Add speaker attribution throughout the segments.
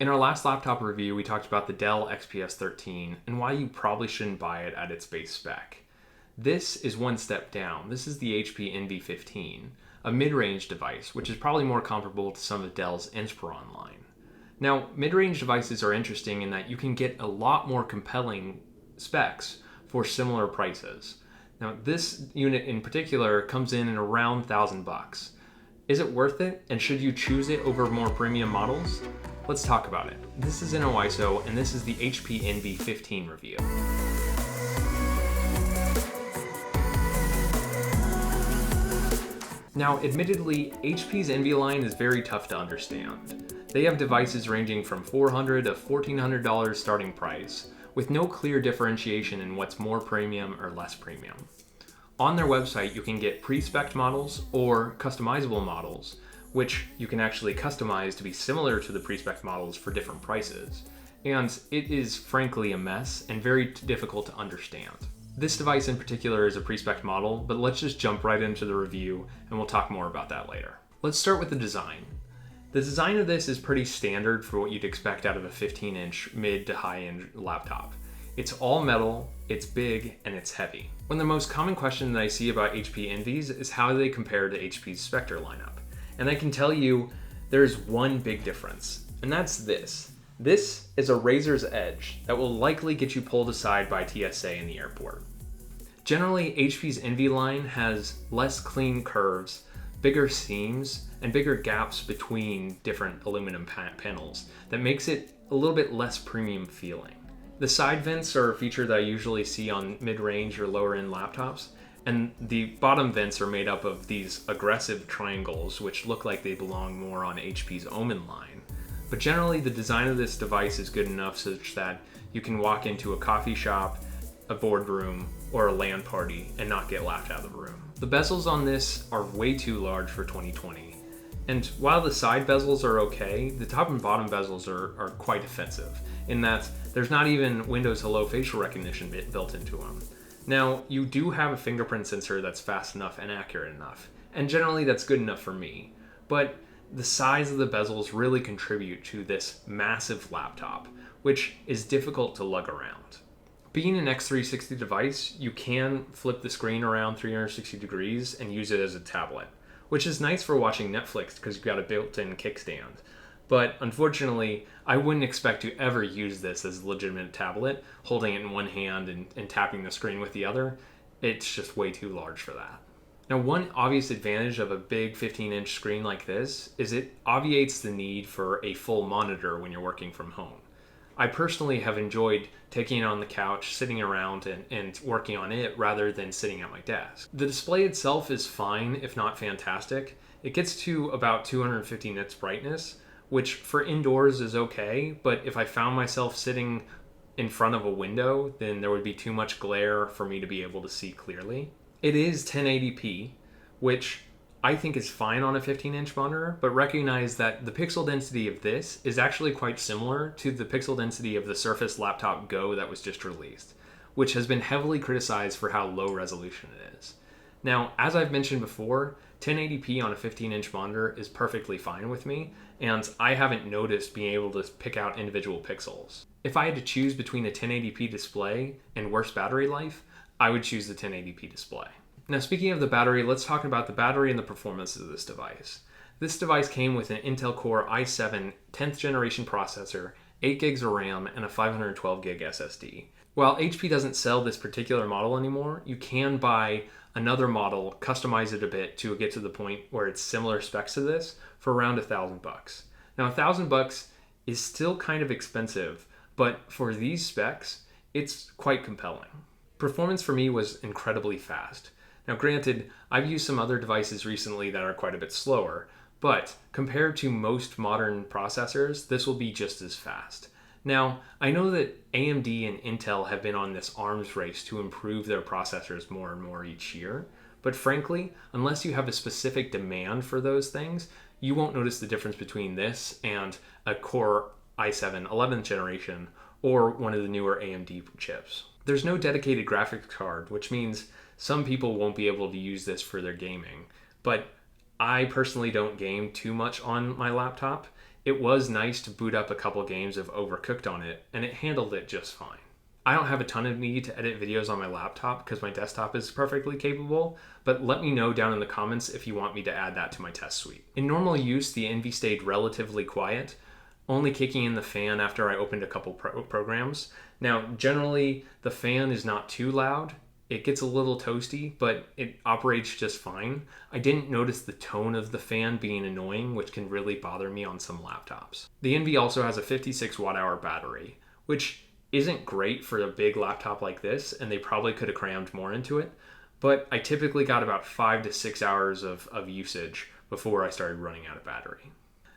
Speaker 1: In our last laptop review, we talked about the Dell XPS 13 and why you probably shouldn't buy it at its base spec. This is one step down. This is the HP Envy 15, a mid-range device, which is probably more comparable to some of Dell's Inspiron line. Now, mid-range devices are interesting in that you can get a lot more compelling specs for similar prices. Now, this unit in particular comes in at around $1,000. Is it worth it, and should you choose it over more premium models? Let's talk about it. This is InnoIso, and this is the HP Envy 15 review. Now, admittedly, HP's Envy line is very tough to understand. They have devices ranging from $400 to $1,400 starting price, with no clear differentiation in what's more premium or less premium. On their website, you can get pre-spec'd models or customizable models, which you can actually customize to be similar to the pre-spec'd models for different prices. And it is frankly a mess and very difficult to understand. This device in particular is a pre-spec'd model, but let's just jump right into the review and we'll talk more about that later. Let's start with the design. The design of this is pretty standard for what you'd expect out of a 15-inch mid to high-end laptop. It's all metal, it's big, and it's heavy. One of the most common questions that I see about HP Envies is how they compare to HP's Spectre lineup. And I can tell you there's one big difference, and that's this. This is a razor's edge that will likely get you pulled aside by TSA in the airport. Generally, HP's Envy line has less clean curves, bigger seams, and bigger gaps between different aluminum panels that makes it a little bit less premium feeling. The side vents are a feature that I usually see on mid-range or lower-end laptops, and the bottom vents are made up of these aggressive triangles which look like they belong more on HP's Omen line. But generally the design of this device is good enough such that you can walk into a coffee shop, a boardroom, or a LAN party and not get laughed out of the room. The bezels on this are way too large for 2020. And while the side bezels are okay, the top and bottom bezels are quite offensive in that there's not even Windows Hello facial recognition built into them. Now, you do have a fingerprint sensor that's fast enough and accurate enough, and generally that's good enough for me, but the size of the bezels really contribute to this massive laptop, which is difficult to lug around. Being an x360 device, you can flip the screen around 360 degrees and use it as a tablet, which is nice for watching Netflix because you've got a built-in kickstand. But unfortunately, I wouldn't expect to ever use this as a legitimate tablet, holding it in one hand and tapping the screen with the other. It's just way too large for that. Now, one obvious advantage of a big 15-inch screen like this is it obviates the need for a full monitor when you're working from home. I personally have enjoyed taking it on the couch, sitting around and working on it rather than sitting at my desk. The display itself is fine, if not fantastic. It gets to about 250 nits brightness, which for indoors is okay, but if I found myself sitting in front of a window, then there would be too much glare for me to be able to see clearly. It is 1080p, which I think is fine on a 15-inch monitor, but recognize that the pixel density of this is actually quite similar to the pixel density of the Surface Laptop Go that was just released, which has been heavily criticized for how low resolution it is. Now, as I've mentioned before, 1080p on a 15-inch monitor is perfectly fine with me, and I haven't noticed being able to pick out individual pixels. If I had to choose between a 1080p display and worse battery life, I would choose the 1080p display. Now, speaking of the battery, let's talk about the battery and the performance of this device. This device came with an Intel Core i7 10th generation processor, 8 gigs of RAM, and a 512 gig SSD. While HP doesn't sell this particular model anymore, you can buy another model, customize it a bit to get to the point where it's similar specs to this for around $1,000. Now, $1,000 is still kind of expensive, but for these specs, it's quite compelling. Performance for me was incredibly fast. Now, granted, I've used some other devices recently that are quite a bit slower, but compared to most modern processors, this will be just as fast. Now, I know that AMD and Intel have been on this arms race to improve their processors more and more each year, but frankly, unless you have a specific demand for those things, you won't notice the difference between this and a Core i7 11th generation or one of the newer AMD chips. There's no dedicated graphics card, which means some people won't be able to use this for their gaming, but I personally don't game too much on my laptop, it was nice to boot up a couple games of Overcooked on it, and it handled it just fine. I don't have a ton of need to edit videos on my laptop because my desktop is perfectly capable, but let me know down in the comments if you want me to add that to my test suite. In normal use, the Envy stayed relatively quiet, only kicking in the fan after I opened a couple programs. Now, generally, the fan is not too loud. It gets a little toasty, but it operates just fine. I didn't notice the tone of the fan being annoying, which can really bother me on some laptops. The Envy also has a 56 watt-hour battery, which isn't great for a big laptop like this, and they probably could have crammed more into it, but I typically got about 5 to 6 hours of usage before I started running out of battery.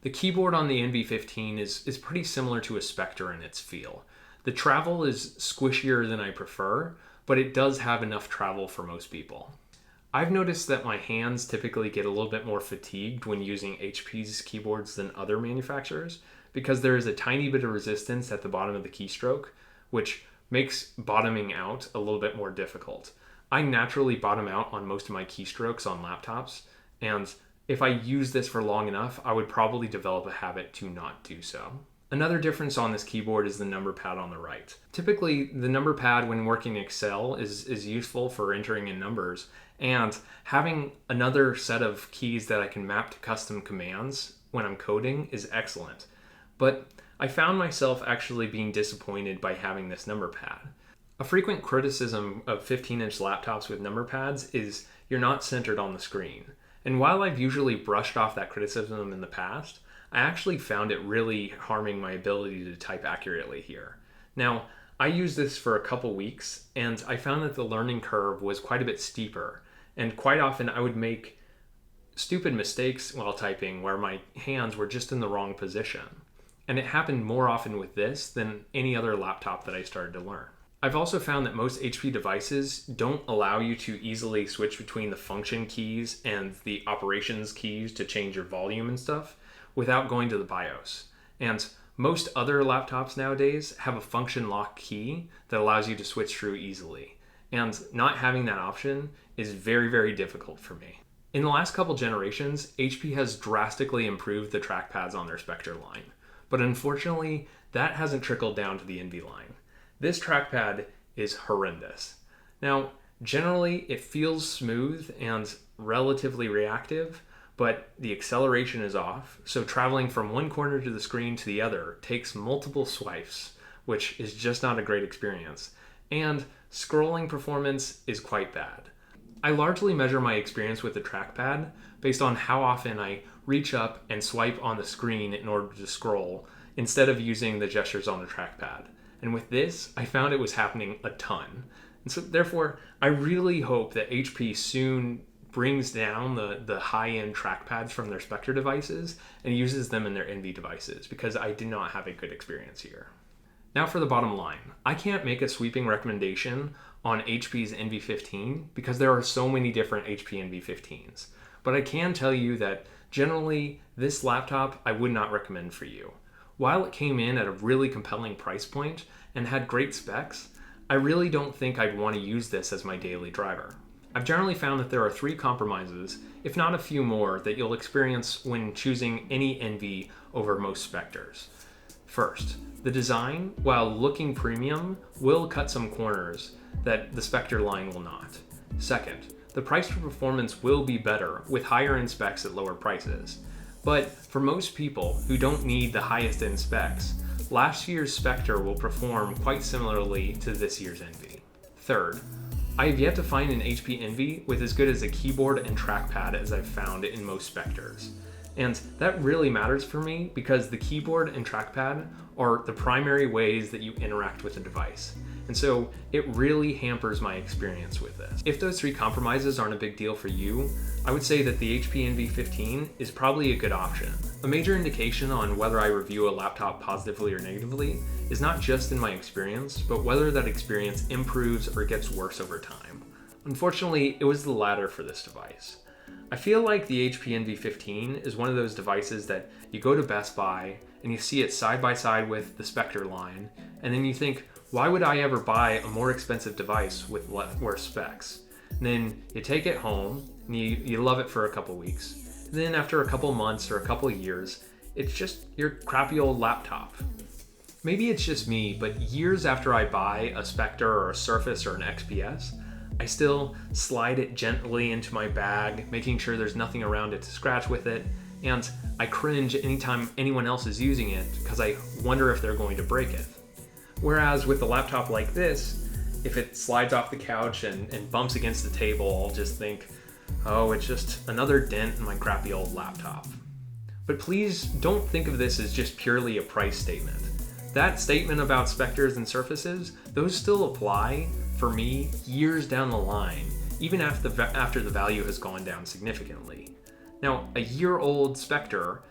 Speaker 1: The keyboard on the NV15 is pretty similar to a Spectre in its feel. The travel is squishier than I prefer, but it does have enough travel for most people. I've noticed that my hands typically get a little bit more fatigued when using HP's keyboards than other manufacturers because there is a tiny bit of resistance at the bottom of the keystroke, which makes bottoming out a little bit more difficult. I naturally bottom out on most of my keystrokes on laptops, and if I use this for long enough, I would probably develop a habit to not do so. Another difference on this keyboard is the number pad on the right. Typically, the number pad when working in Excel is useful for entering in numbers, and having another set of keys that I can map to custom commands when I'm coding is excellent. But I found myself actually being disappointed by having this number pad. A frequent criticism of 15-inch laptops with number pads is you're not centered on the screen. And while I've usually brushed off that criticism in the past, I actually found it really harming my ability to type accurately here. Now, I used this for a couple weeks, and I found that the learning curve was quite a bit steeper, and quite often I would make stupid mistakes while typing where my hands were just in the wrong position. And it happened more often with this than any other laptop that I started to learn. I've also found that most HP devices don't allow you to easily switch between the function keys and the operations keys to change your volume and stuff without going to the BIOS. And most other laptops nowadays have a function lock key that allows you to switch through easily. And not having that option is very, very difficult for me. In the last couple generations, HP has drastically improved the trackpads on their Spectre line. But unfortunately, that hasn't trickled down to the Envy line. This trackpad is horrendous. Now, generally, it feels smooth and relatively reactive, but the acceleration is off, so traveling from one corner to the screen to the other takes multiple swipes, which is just not a great experience. And scrolling performance is quite bad. I largely measure my experience with the trackpad based on how often I reach up and swipe on the screen in order to scroll, instead of using the gestures on the trackpad. And with this, I found it was happening a ton. And so therefore, I really hope that HP soon brings down the high-end trackpads from their Spectre devices and uses them in their Envy devices, because I did not have a good experience here. Now for the bottom line. I can't make a sweeping recommendation on HP's NV15 because there are so many different HP NV15s. But I can tell you that generally this laptop I would not recommend for you. While it came in at a really compelling price point and had great specs, I really don't think I'd want to use this as my daily driver. I've generally found that there are 3 compromises, if not a few more, that you'll experience when choosing any Envy over most Spectres. First, the design, while looking premium, will cut some corners that the Spectre line will not. Second, the price to performance will be better with higher end specs at lower prices. But for most people who don't need the highest end specs, last year's Spectre will perform quite similarly to this year's Envy. Third, I have yet to find an HP Envy with as good as a keyboard and trackpad as I've found in most Spectres. And that really matters for me because the keyboard and trackpad are the primary ways that you interact with the device. And so it really hampers my experience with this. If those 3 compromises aren't a big deal for you, I would say that the HP NV15 is probably a good option. A major indication on whether I review a laptop positively or negatively is not just in my experience, but whether that experience improves or gets worse over time. Unfortunately, it was the latter for this device. I feel like the HP NV15 is one of those devices that you go to Best Buy and you see it side by side with the Spectre line, and then you think, why would I ever buy a more expensive device with worse specs? And then you take it home and you love it for a couple weeks. And then after a couple months or a couple years, It's just your crappy old laptop. Maybe it's just me, but years after I buy a Spectre or a Surface or an XPS, I still slide it gently into my bag, making sure there's nothing around it to scratch with it, and I cringe anytime anyone else is using it because I wonder if they're going to break it. Whereas with a laptop like this, if it slides off the couch and bumps against the table, I'll just think, oh, it's just another dent in my crappy old laptop. But please don't think of this as just purely a price statement. That statement about Spectres and Surfaces, those still apply for me years down the line, even after the value has gone down significantly. Now, a year-old Spectre,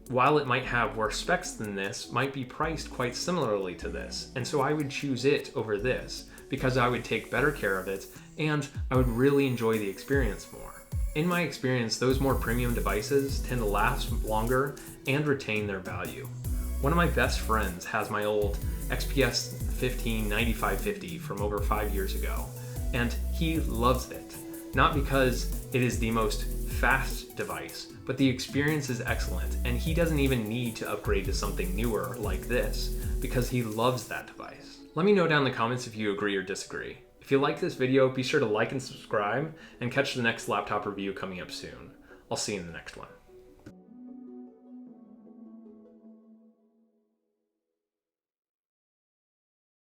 Speaker 1: while it might have worse specs than this, might be priced quite similarly to this, and so I would choose it over this because I would take better care of it and I would really enjoy the experience more. In my experience, those more premium devices tend to last longer and retain their value. One of my best friends has my old XPS 15 9550 from over 5 years ago, and he loves it. Not because it is the most fast device, but the experience is excellent, and he doesn't even need to upgrade to something newer like this because he loves that device. Let me know down in the comments if you agree or disagree. If you like this video, be sure to like and subscribe, and catch the next laptop review coming up soon. I'll see you in the next one.